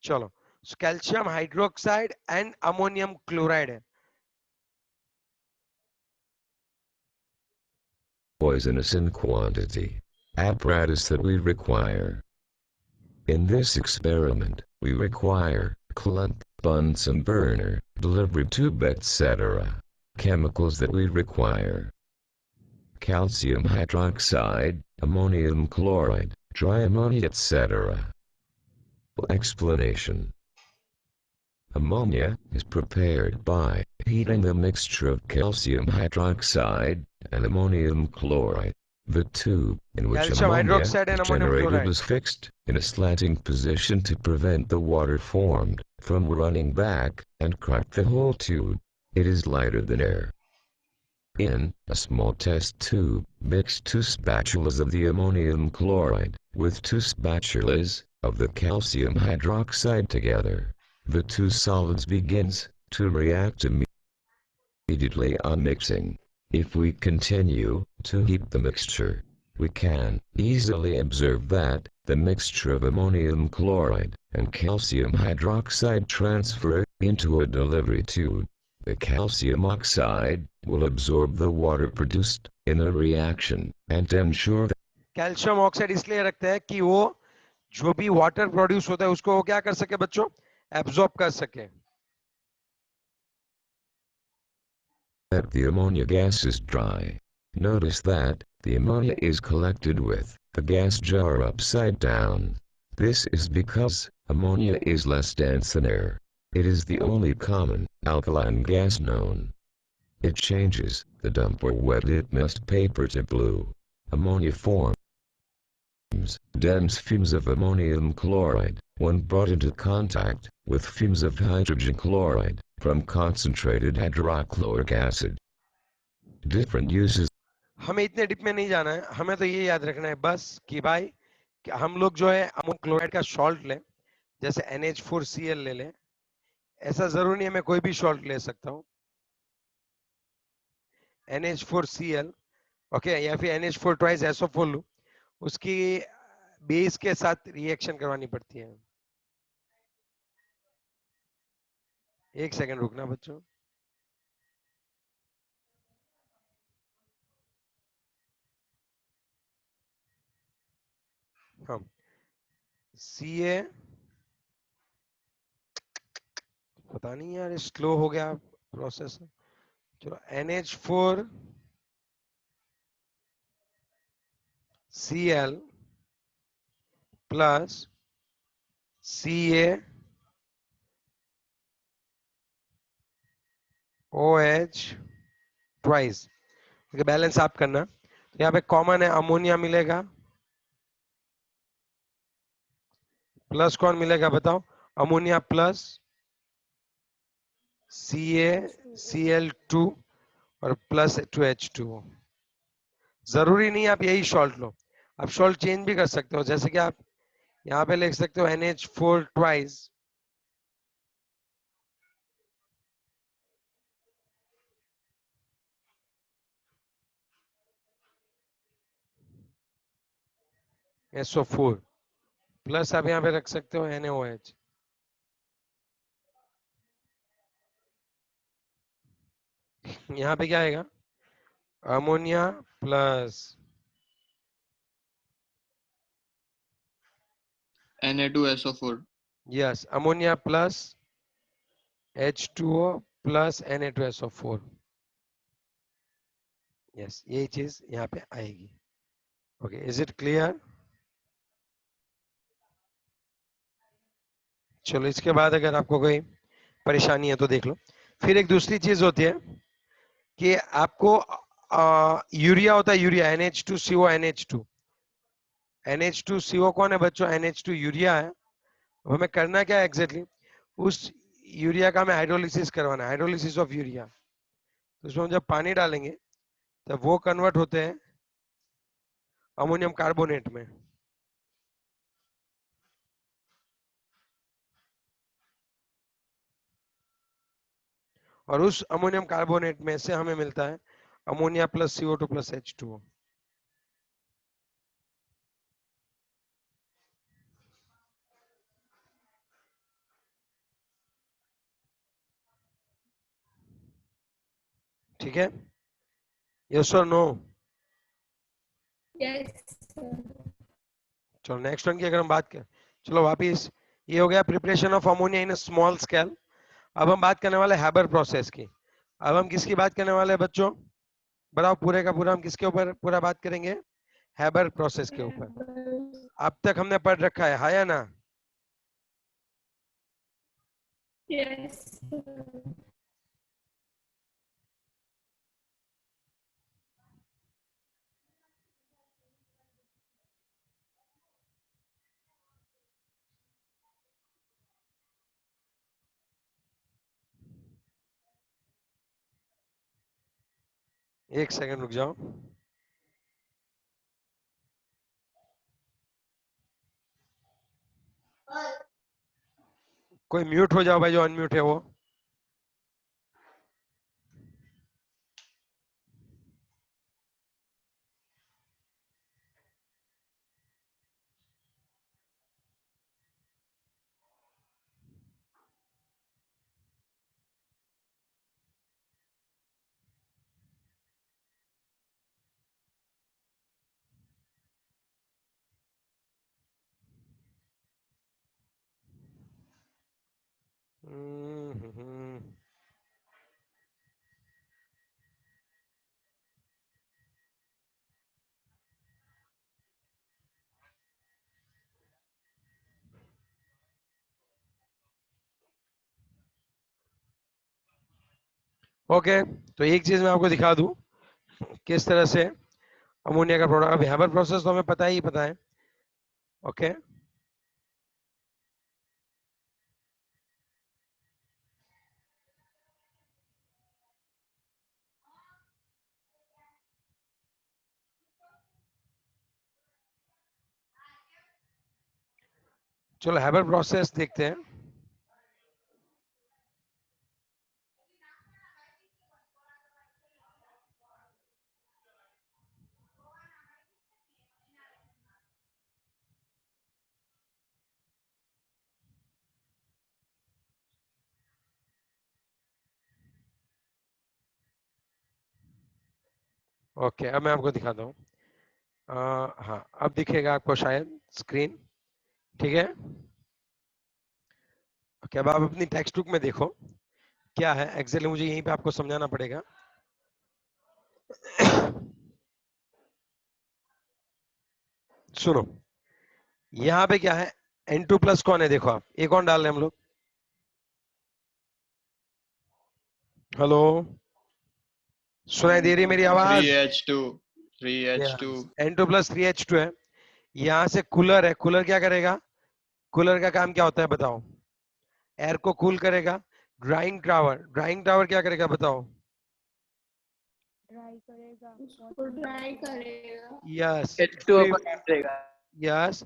चलो, calcium hydroxide and ammonium chloride है। Poisonous in quantity. Apparatus that we require. In this experiment, we require coolant, Bunsen burner, delivery tube, etc. Chemicals that we require: calcium hydroxide, ammonium chloride, dry ammonia, etc. Explanation: ammonia is prepared by heating the mixture of calcium hydroxide and ammonium chloride. The tube in which calcium ammonia hydroxide is and ammonium generated chloride. is fixed in a slanting position to prevent the water formed from running back and crack the whole tube. It is lighter than air. In a small test tube, mix 2 spatulas of the ammonium chloride with 2 spatulas of the calcium hydroxide together. The two solids begins to react immediately on mixing. If we continue to heat the mixture, we can easily observe that the mixture of ammonium chloride and calcium hydroxide transfer into a delivery tube. The calcium oxide will absorb the water produced in a reaction and ensure that calcium oxide इसलिए रखते हैं कि वो जो भी water produce होता है उसको वो क्या कर सके बच्चों, एब्जॉर्ब कर सके। the ammonia gas is dry. Notice that the ammonia is collected with the gas jar upside down. This is because ammonia is less dense than air. It is the only common alkaline gas known. It changes the damp or wet litmus paper to blue. Ammonia forms dense fumes of ammonium chloride when brought into contact with fumes of hydrogen chloride from concentrated hydrochloric acid. Different uses. हमें इतने dip में नहीं जाना है, हमें तो ये याद रखना है बस कि भाई कि हम लोग जो है अमोनियम क्लोराइड का सॉल्ट लें, जैसे NH4Cl ले लें। ऐसा जरूरी नहीं है मैं कोई भी सॉल्ट ले सकता हूँ, NH4Cl, ओके, या फिर NH4 ट्वाइस SO4 लूं, उसकी बेस के साथ रिएक्शन करवानी पड़ती है। एक सेकंड रुकना बच्चों। हम Ca, पता नहीं यार स्लो हो गया प्रोसेस। चलो NH4Cl plus CaOH twice, balance आप करना। तो यहाँ पे कॉमन है अमोनिया मिलेगा, प्लस कौन मिलेगा बताओ, अमोनिया प्लस CaCl2 और प्लस 2H2O। जरूरी नहीं आप यही सॉल्ट लो, आप सॉल्ट चेंज भी कर सकते हो, जैसे कि आप यहाँ पे लिख सकते हो NH4 ट्वाइस SO4 प्लस आप यहाँ पे रख सकते हो NaOH। यहाँ पे क्या आएगा, ammonia plus Na2SO4. Yes ammonia plus H2O plus Na2SO4। Yes यही चीज यहाँ पे आएगी। Okay, is it clear? चलो इसके बाद अगर आपको कोई परेशानी है तो देख लो। फिर एक दूसरी चीज होती है कि आपको यूरिया होता है, यूरिया NH2CO NH2। NH2CO कौन है बच्चों, NH2 यूरिया है। अब हमें करना क्या है एग्जैक्टली, उस यूरिया का हमें हाइड्रोलिसिस करवाना है, हाइड्रोलिसिस ऑफ यूरिया। तो उसमें हम जब पानी डालेंगे तब वो कन्वर्ट होते हैं अमोनियम कार्बोनेट में, और उस अमोनियम कार्बोनेट में से हमें मिलता है ammonia plus CO2 plus H2O। ठीक है, यस और नो? Yes, sir. चलो नेक्स्ट वन की अगर हम बात करें, चलो वापिस, ये हो गया preparation of ammonia in a small scale. अब हम बात करने वाले हैबर प्रोसेस की। अब हम किसकी बात करने वाले हैं बच्चों, बताओ पूरे का पूरा हम किसके ऊपर पूरा बात करेंगे, हैबर प्रोसेस के ऊपर। अब तक हमने पढ़ रखा है या ना? Yes, sir. एक सेकंड रुक जाओ। कोई म्यूट हो जाओ भाई, जो अनम्यूट है वो। ओके, तो एक चीज मैं आपको दिखा दूं किस तरह से अमोनिया का प्रोडक्ट, अब हैबर प्रोसेस तो हमें पता है। ओके, चलो हैबर प्रोसेस देखते हैं। ओके, अब मैं आपको दिखाता हूँ। हाँ, अब दिखेगा आपको शायद स्क्रीन, ठीक है। ओके, अब आप अपनी टेक्स्ट बुक में देखो क्या है एक्चुअली, मुझे यहीं पे आपको समझाना पड़ेगा। सुनो, यहाँ पे क्या है, N2+ कौन है, देखो आप, ये कौन डाल रहे हैं हम लोग, हेलो, सुनाई दे रही है मेरी आवाज? 3H2 3H2 N2+ 3H2 है। यहाँ से कूलर है, कूलर क्या करेगा, कूलर का काम क्या होता है बताओ, एयर को कूल करेगा। ड्राइंग टावर क्या करेगा बताओ? ड्राई करेगा, उसको ड्राई करेगा। यस, H2O को टाइम देगा। यस,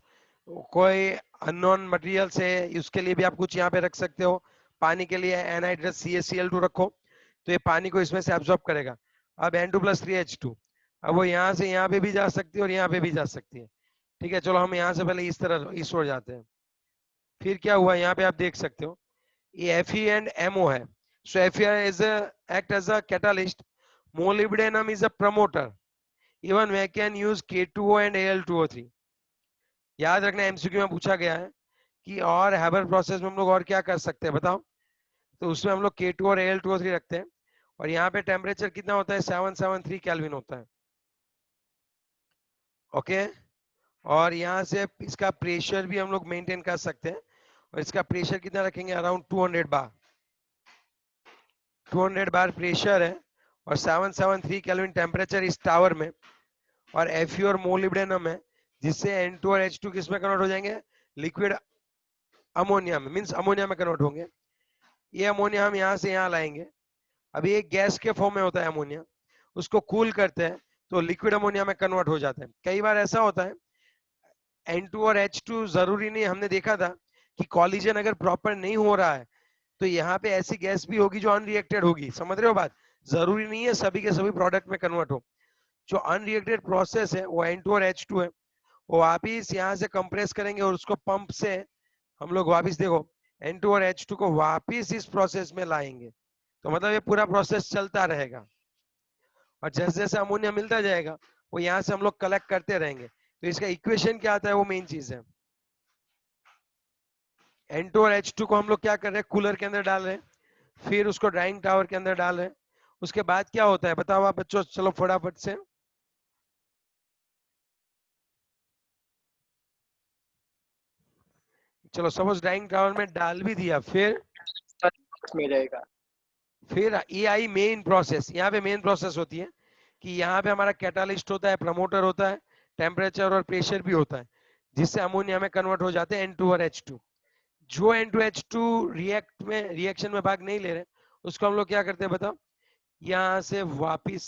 कोई अननोन मटेरियल से, उसके लिए भी आप कुछ यहाँ पे रख सकते हो। पानी के लिए एनहाइड्रस CaCl2 रखो, तो ये पानी को इसमें से एब्जॉर्ब करेगा। अब N2+ 3H2, अब वो यहाँ से यहाँ पे भी जा सकती है और यहाँ पे भी जा सकती है। ठीक है, चलो हम यहाँ से पहले इस तरह इस ओर जाते हैं। फिर क्या हुआ, यहाँ पे आप देख सकते हो ये Fe and MO है। So Fe is act as a catalyst, molybdenum is a promoter, even we can use K2O and Al2O3। याद रखना, एमसीक्यू में पूछा गया है कि और हैबर प्रोसेस में हम लोग और क्या कर सकते हैं बताओ, तो उसमें हम लोग K2 और Al2O3 रखते हैं। और यहाँ पे टेम्परेचर कितना होता है, 773 केल्विन होता है। ओके, और यहाँ से इसका प्रेशर भी हम लोग मेंटेन कर सकते हैं, और इसका प्रेशर कितना रखेंगे, अराउंड 200 बार। 200 बार प्रेशर है और 773 केल्विन टेम्परेचर इस टावर में, और Fe और मोलिब्डेनम है, जिससे N2 और H2 किस में कन्वर्ट हो जाएंगे, लिक्विड अमोनिया में, मींस अमोनिया में कन्वर्ट होंगे। ये अमोनिया हम यहाँ से यहाँ लाएंगे। अभी एक गैस के फॉर्म में होता है अमोनिया, उसको कूल करते हैं तो लिक्विड अमोनिया में कन्वर्ट हो जाता है। कई बार ऐसा होता है N2 और H2 जरूरी नहीं, हमने देखा था कि कॉलिजन अगर प्रॉपर नहीं हो रहा है तो यहाँ पे ऐसी गैस भी होगी जो अनरिएक्टेड होगी, समझ रहे हो बात, जरूरी नहीं है सभी के सभी प्रोडक्ट में कन्वर्ट हो। जो अनरिएक्टेड प्रोसेस है वो N2 और H2 है, वो वापिस यहाँ से कंप्रेस करेंगे और उसको पंप से हम लोग वापिस देखो N2 और H2 को वापिस इस प्रोसेस में लाएंगे। तो मतलब ये पूरा प्रोसेस चलता रहेगा। और जैसे जैसे अमोनिया मिलता जाएगा वो यहाँ से हम लोग कलेक्ट करते रहेंगे। तो इसका इक्वेशन क्या आता है, वो मेन चीज है। N2 और H2 को हम लोग क्या कर रहे हैं, कूलर के अंदर डाल रहे हैं, फिर उसको ड्राइंग टावर के अंदर डाल रहे हैं। उसके बाद क्या होता है बताओ आप बच्चों, चलो फटाफट से। चलो सपोज ड्राइंग टावर में डाल भी दिया, में रहेगा। फिर ये आई मेन प्रोसेस। यहाँ पे मेन प्रोसेस होती है कि यहाँ पे हमारा कैटालिस्ट होता है, प्रमोटर होता है, टेम्परेचर और प्रेशर भी होता है, जिससे अमोनिया में कन्वर्ट हो जाते हैं N2 और H2। जो N2H2 रिएक्शन में भाग नहीं ले रहे, उसको हम लोग क्या करते हैं बताओ, यहाँ से वापिस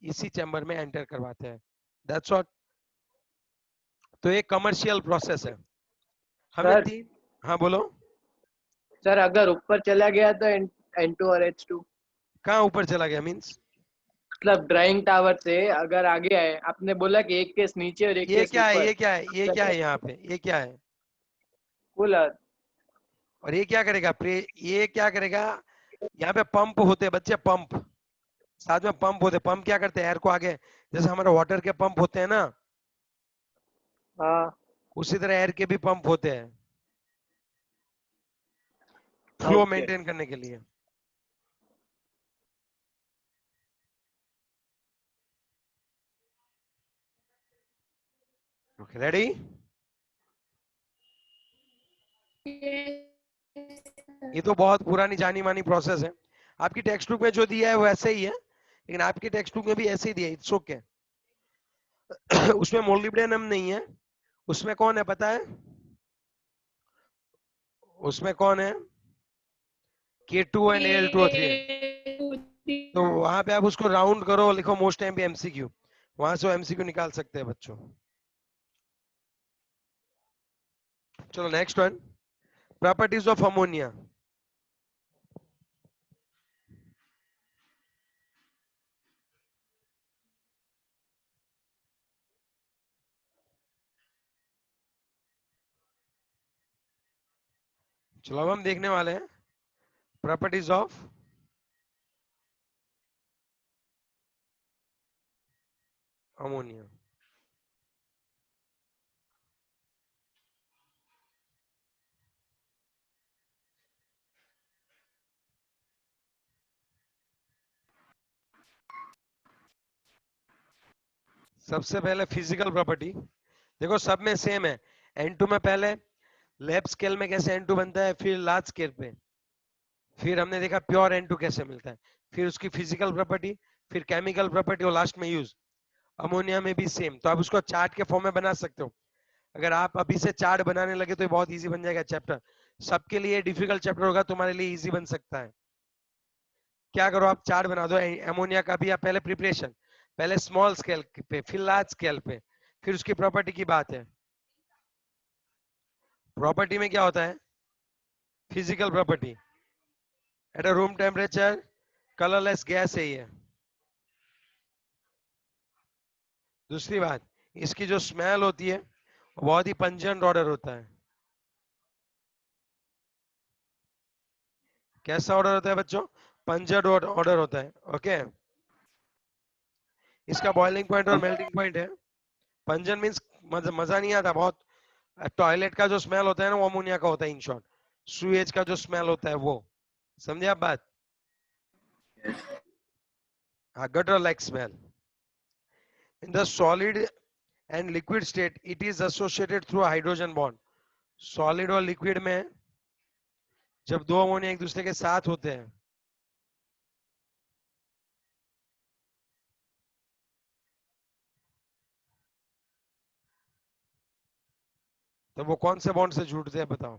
इसी चैम्बर में एंटर करवाते हैं। That's all. तो ये कमर्शियल प्रोसेस है। हमें सर, तीन, हाँ बोलो। सर अगर ऊपर चला गया तो N2 और H2, कहाँ ऊपर चला गया मीन्स? मतलब ड्राइंग टावर से अगर आगे आए, आपने बोला कि एक केस नीचे और एक ये केस क्या है, ऊपर। ये क्या है, ये क्या है यहाँ पे, ये क्या है? कूलर। और ये क्या करेगा, ये क्या करेगा, यहाँ पे पंप होते हैं बच्चे, पंप साथ में पंप होते हैं। पंप क्या करते हैं, एयर को आगे, जैसे हमारे वाटर के पंप होते हैं ना, हाँ। उसी तरह एयर के भी पंप होते हैं, फ्लो ओके। मेंटेन करने के लिए। Okay ready? ये तो बहुत पुरानी जानी मानी प्रोसेस है। आपकी टेक्स्ट बुक में जो दिया है वो ऐसे ही है, लेकिन आपकी टेक्स्ट बुक में भी ऐसे ही दिया है, इट्स ओके। उसमें मोलिब्डेनम नहीं है। उसमें कौन है पता है? उसमें कौन है? K2 एंड Al2O3 है। तो वहां पे आप उसको राउंड करो, लिखो मोस्ट टाइम पे एमसीक्यू, वहां से एमसीक्यू निकाल सकते हैं बच्चों। चलो next one, properties of ammonia. चलो अब हम देखने वाले हैं प्रॉपर्टीज ऑफ अमोनिया। सबसे पहले फिजिकल प्रॉपर्टी, देखो सब में सेम है। N2 में पहले लैब स्केल में कैसे N2 बनता है, फिर लार्ज स्केल पे, फिर हमने देखा प्योर N2 कैसे मिलता है, फिर उसकी फिजिकल प्रॉपर्टी, फिर केमिकल प्रॉपर्टी और लास्ट में यूज। अमोनिया में भी सेम। तो आप उसको चार्ट के फॉर्म में बना सकते हो। अगर आप अभी से चार्ट बनाने लगे तो बहुत इजी बन जाएगा चैप्टर। सबके लिए डिफिकल्ट चैप्टर होगा, तुम्हारे लिए इजी बन सकता है। क्या करो, आप चार्ट बना दो अमोनिया का भी। आप पहले प्रिपरेशन, पहले स्मॉल स्केल पे, फिर लार्ज स्केल पे, फिर उसकी प्रॉपर्टी की बात है। प्रॉपर्टी में क्या होता है, physical property, at a room temperature colourless gas है ये। दूसरी बात, इसकी जो स्मेल होती है वो बहुत ही पंजेंट ऑर्डर होता है। कैसा ऑर्डर होता है बच्चों? पंजेंट ऑर्डर होता है। ओके, इसका बॉइलिंग पॉइंट और मेल्टिंग पॉइंट है। पंजन मीन्स मजा नहीं आता बहुत। टॉयलेट का जो स्मेल होता है ना वो अमोनिया का होता है, इन शॉर्ट। सुएज का जो स्मेल होता है वो, समझे आप बात? हाँ, gutter like smell. In the solid and liquid state it is associated through hydrogen bond. Solid और लिक्विड में जब दो अमोनिया एक दूसरे के साथ होते हैं तो वो कौन से बॉन्ड से जुड़ते हैं बताओ?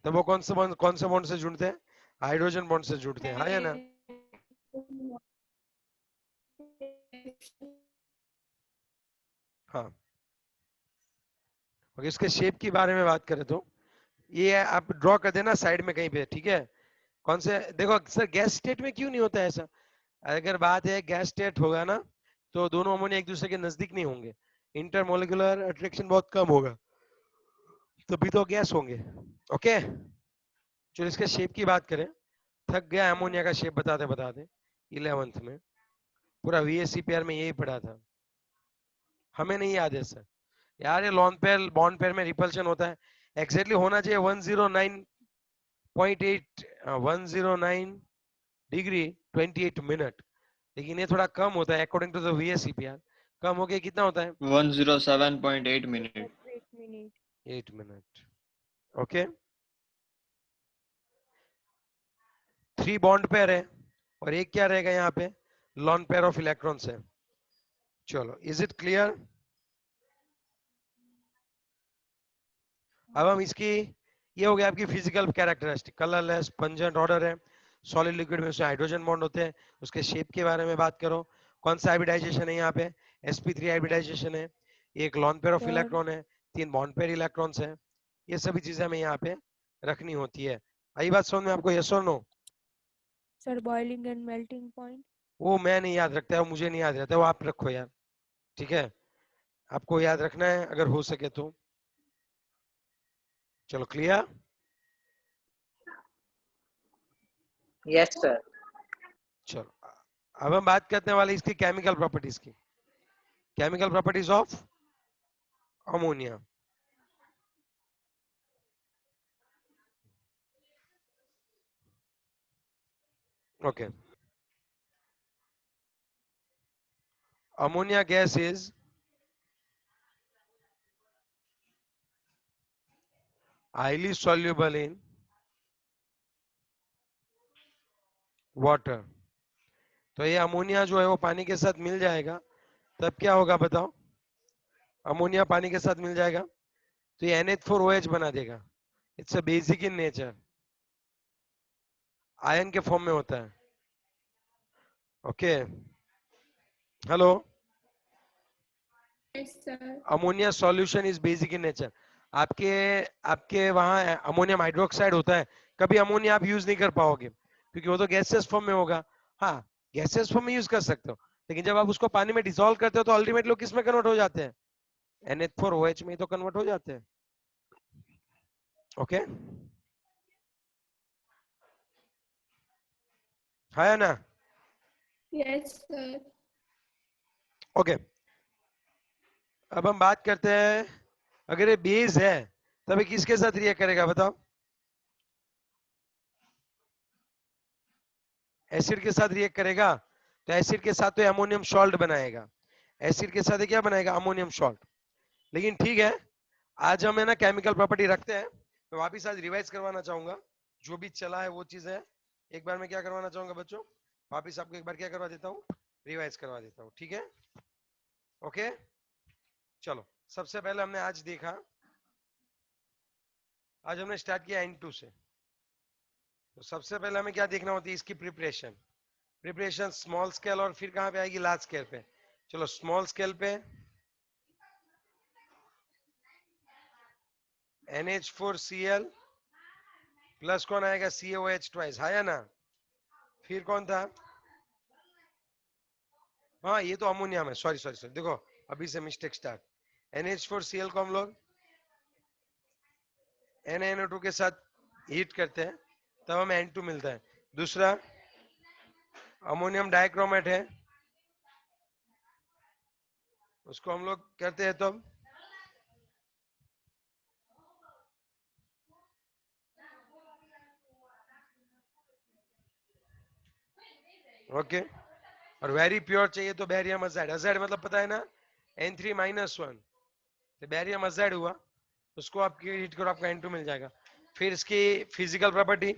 तो वो कौन से बॉन्ड से जुड़ते हैं? हाइड्रोजन बॉन्ड से जुड़ते हैं, हाँ या ना? हाँ। और इसके शेप की बारे में बात करें तो ये आप ड्रॉ कर देना साइड में कहीं पे, ठीक है? कौन से, देखो सर गैस स्टेट में क्यों नहीं होता ऐसा? अगर बात है गैस स्टेट होगा ना तो दोनों अमोनिया एक दूसरे के नजदीक नहीं होंगे, इंटरमोलिकुलर अट्रैक्शन बहुत कम होगा, तभी तो गैस होंगे। ओके, चलो इसके शेप की बात करें। थक गया अमोनिया का शेप बताते बताते 11th में, पूरा VSCPR में यही पढ़ा था, हमें नहीं याद है सर। यार ये लॉन पेयर बॉन्ड पेयर में रिपल्शन होता है, एग्जैक्टली होना चाहिए 109.8 109 डिग्री 28 मिनट, लेकिन ये थोड़ा कम होता है अकॉर्डिंग टू द VSCPR। कम हो गया कितना होता है? 107.8 minute. 8 minute. Okay, 3 bond pair है और एक क्या रहेगा यहाँ पे? लॉन पेयर ऑफ इलेक्ट्रॉन्स है। चलो, इज इट क्लियर? अब हम इसकी, ये हो गया आपकी physical characteristic, colourless, pungent order है, सॉलिड लिक्विड में उसमें हाइड्रोजन बॉन्ड होते हैं, उसके शेप के बारे में बात करो, कौन सा हाइब्रिडाइजेशन है यहाँ पे? sp3 हाइब्रिडाइजेशन है, एक लॉन पेयर ऑफ इलेक्ट्रॉन है, 3 बॉन्ड पेयर इलेक्ट्रॉन्स है, ये सभी चीजें हमें यहाँ पे रखनी होती है। आई बात समझ में आपको? यस और no? Sir boiling and melting point. वो मैं नहीं याद रखता है, मुझे नहीं याद रहता है, वो आप रखो यार, ठीक है? आपको याद रखना है अगर हो सके तो। चलो क्लियर? Yes sir. चलो अब हम बात करने वाले इसकी केमिकल प्रॉपर्टीज की, chemical properties of ammonia. Okay, ammonia gas is highly soluble in water। तो ये अमोनिया जो है वो पानी के साथ मिल जाएगा, तब क्या होगा बताओ? अमोनिया पानी के साथ मिल जाएगा तो ये NH4OH बना देगा। It's a basic in nature, ion के फॉर्म में होता है। Okay, hello, Yes, sir. Ammonia solution is basic in nature. आपके आपके वहां अमोनियम हाइड्रोक्साइड होता है, कभी अमोनिया आप यूज नहीं कर पाओगे क्योंकि वो तो गैसेस फॉर्म में होगा। हाँ, गैसेस फॉर्म में यूज कर सकते हो, लेकिन जब आप उसको पानी में डिसॉल्व करते हो तो अल्टीमेटली लोग किस में कन्वर्ट हो जाते हैं? NH4OH में तो कन्वर्ट हो जाते हैं। ओके, है ना? Yes, sir. ओके, अब हम बात करते हैं, अगर ये बेस है तब ये किसके साथ रिएक्ट करेगा बताओ? एसिड के साथ रिएक्ट करेगा, तो एसिड के साथ तो अमोनियम सॉल्ट बनाएगा, एसिड के साथ ये क्या बनाएगा? Ammonium salt. लेकिन ठीक है, आज हम है ना केमिकल प्रॉपर्टी रखते हैं, मैं वापिस आज रिवाइज करवाना चाहूंगा जो भी चला है वो चीज है। एक बार मैं क्या करवाना चाहूंगा बच्चों, वापिस आपको एक बार क्या करवा देता हूँ, रिवाइज करवा देता हूँ, ठीक है? ओके, चलो सबसे पहले हमने आज देखा, आज हमने स्टार्ट किया N2 से। तो सबसे पहले हमें क्या देखना होती है? इसकी प्रिपरेशन। प्रिपरेशन स्मॉल स्केल और फिर कहां पे आएगी? लार्ज स्केल पे। चलो स्मॉल स्केल पे NH4Cl प्लस कौन आएगा? COH ट्वाइस, है ना? फिर कौन था? हाँ ये तो अमोनिया में, सॉरी सॉरी सॉरी, देखो अभी से मिस्टेक स्टार्ट। NH4Cl को हम लोग NaNO2 के साथ हीट करते हैं तब हमें N2 मिलता है। दूसरा अमोनियम डाइक्रोमेट है, उसको हम लोग करते हैं तब ओके। और वेरी प्योर चाहिए तो बैरियम अजाइड, अजाइड मतलब पता है ना? N3-1, तो बैरियम अजाइड हुआ, उसको आप हीट करो आपका N2 मिल जाएगा। फिर इसकी फिजिकल प्रॉपर्टी,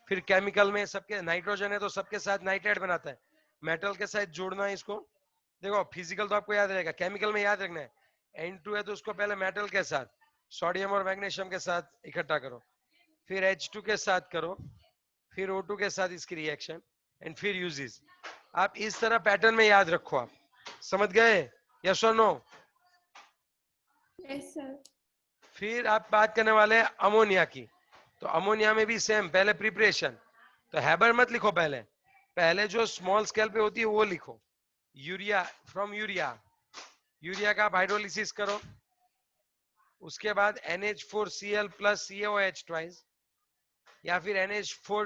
फिर केमिकल में सबके नाइट्रोजन है तो सबके साथ नाइट्राइड बनाता है, मेटल के साथ जोड़ना है इसको। देखो फिजिकल तो आपको याद रहेगा, केमिकल में याद रखना है, N2 है तो उसको पहले मेटल के साथ सोडियम और मैग्नीशियम के साथ इकट्ठा करो, फिर H2 के साथ करो, फिर O2 के साथ इसकी रिएक्शन एंड फिर यूजेस। आप इस तरह पैटर्न में याद रखो, आप समझ गए? यस और नो? Yes, sir. फिर आप बात करने वाले हैं अमोनिया की, तो अमोनिया में भी सेम, पहले प्रिपरेशन, तो हैबर मत लिखो, पहले पहले जो स्मॉल स्केल पे होती है वो लिखो, यूरिया, फ्रॉम यूरिया यूरिया का आप हाइड्रोलिसिस करो, उसके बाद NH4Cl plus CaOH ट्वाइस, या फिर NH4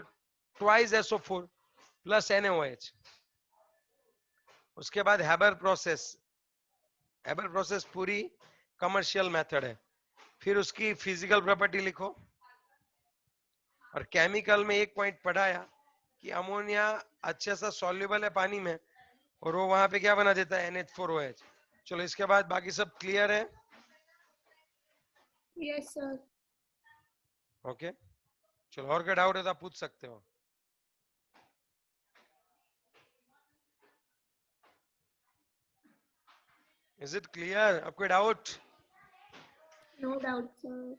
twice SO4 plus NaOH। उसके बाद हैबर प्रोसेस पूरी कमर्शियल मेथड है। फिर उसकी फिजिकल प्रॉपर्टी लिखो, और केमिकल में एक पॉइंट पढ़ाया कि अमोनिया अच्छे सा सॉल्युबल है पानी में, और वो वहां पे क्या बना देता है, NH4OH। चलो इसके बाद बाकी सब क्लियर है? Yes, sir. ओके, चलो और कोई डाउट है तो आप पूछ सकते हो। Is it clear? अब कोई डाउट? No doubt, sir.